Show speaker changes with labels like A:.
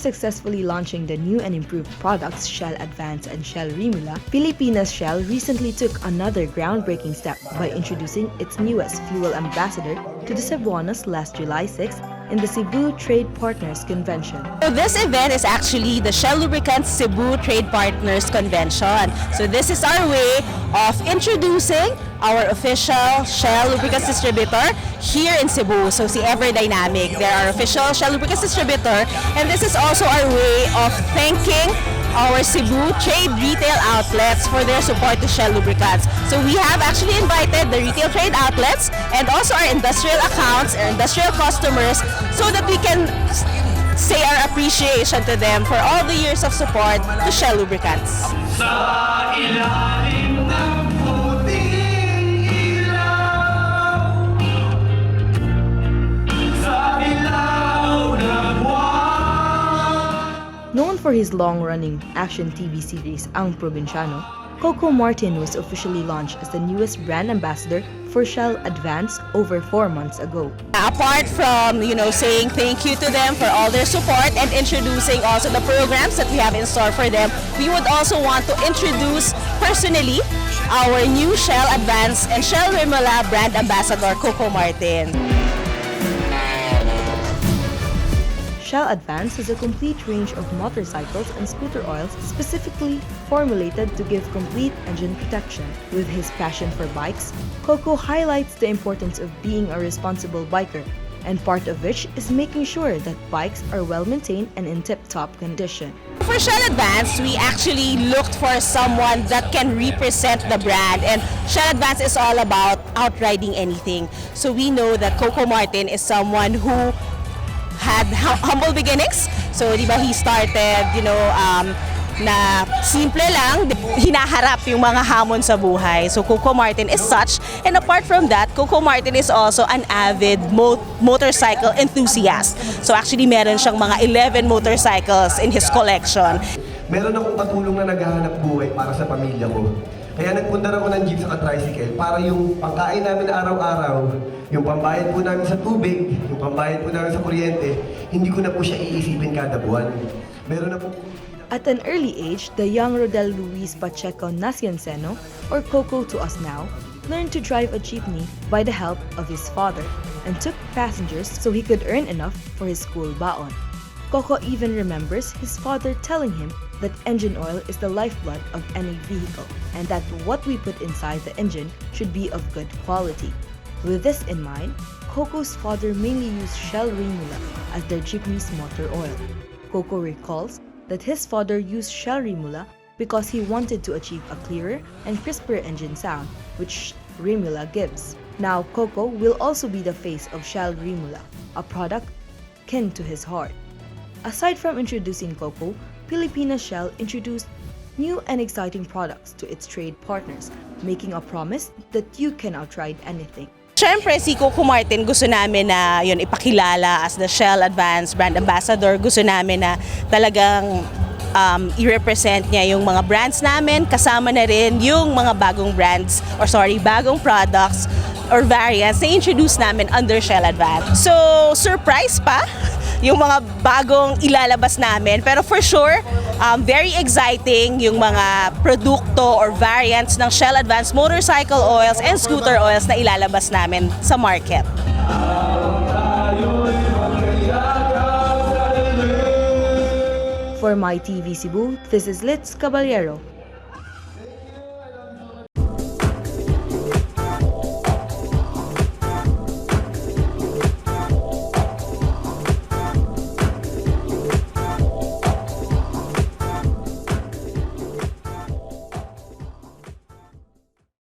A: successfully launching the new and improved products Shell Advance and Shell Rimula, Pilipinas Shell recently took another groundbreaking step by introducing its newest fuel ambassador to the Cebuanos last July 6 in the Cebu Trade Partners Convention.
B: So this event is actually the Shell Lubricants Cebu Trade Partners Convention. So this is our way of introducing our official Shell Lubricants distributor here in Cebu. So si Ever Dynamic, they're our official Shell Lubricants distributor, and this is also our way of thanking our Cebu trade retail outlets for their support to Shell Lubricants. So we have actually invited the retail trade outlets and also our industrial accounts, our industrial customers, so that we can say our appreciation to them for all the years of support to Shell Lubricants.
C: Sa ilalim ng puting ilaw, sa ilaw ng buwan.
A: Known for his long-running action TV series Ang Probinsyano, Coco Martin was officially launched as the newest brand ambassador for Shell Advance over 4 months ago.
B: Apart from, saying thank you to them for all their support and introducing also the programs that we have in store for them, we would also want to introduce personally our new Shell Advance and Shell Rimula brand ambassador, Coco Martin.
A: Shell Advance has a complete range of motorcycles and scooter oils specifically formulated to give complete engine protection. With his passion for bikes, Coco highlights the importance of being a responsible biker, and part of which is making sure that bikes are well maintained and in tip-top condition.
B: For Shell Advance, we actually looked for someone that can represent the brand, and Shell Advance is all about outriding anything. So we know that Coco Martin is someone who had humble beginnings. So, di ba, he started, na simple lang, hinaharap yung mga hamon sa buhay. So, Coco Martin is such. And apart from that, Coco Martin is also an avid motorcycle enthusiast. So, actually, meron siyang mga 11 motorcycles in his collection.
D: Meron akong katulong na naghahanap buhay para sa pamilya ko. Kaya nagpundar ako ng jeep sa tricycle para yung pangkain namin araw-araw, yung pambayad po namin sa tubig, yung pambayad po namin sa kuryente, hindi ko na po siya iisipin kada buwan. Meron na po.
A: At an early age, the young Rodel Luis Pacheco Nacianceno, or Coco to us now, learned to drive a jeepney by the help of his father and took passengers so he could earn enough for his school baon. Coco even remembers his father telling him that engine oil is the lifeblood of any vehicle and that what we put inside the engine should be of good quality. With this in mind, Coco's father mainly used Shell Rimula as their jeepney's motor oil. Coco recalls that his father used Shell Rimula because he wanted to achieve a clearer and crisper engine sound, which Rimula gives. Now, Coco will also be the face of Shell Rimula, a product kin to his heart. Aside from introducing Coco, Pilipinas Shell introduced new and exciting products to its trade partners, making a promise that you can outride anything.
B: Siyempre, si Coco Martin gusto namin na ipakilala as the Shell Advance Brand Ambassador. Gusto namin na talagang i-represent niya yung mga brands namin, kasama na rin yung mga bagong products or variants na introduce namin under Shell Advance. So, surprise pa yung mga bagong ilalabas namin. Pero for sure, very exciting yung mga produkto or variants ng Shell Advance motorcycle oils and scooter oils na ilalabas namin sa market.
A: For My TV Cebu, this is Litz Caballero.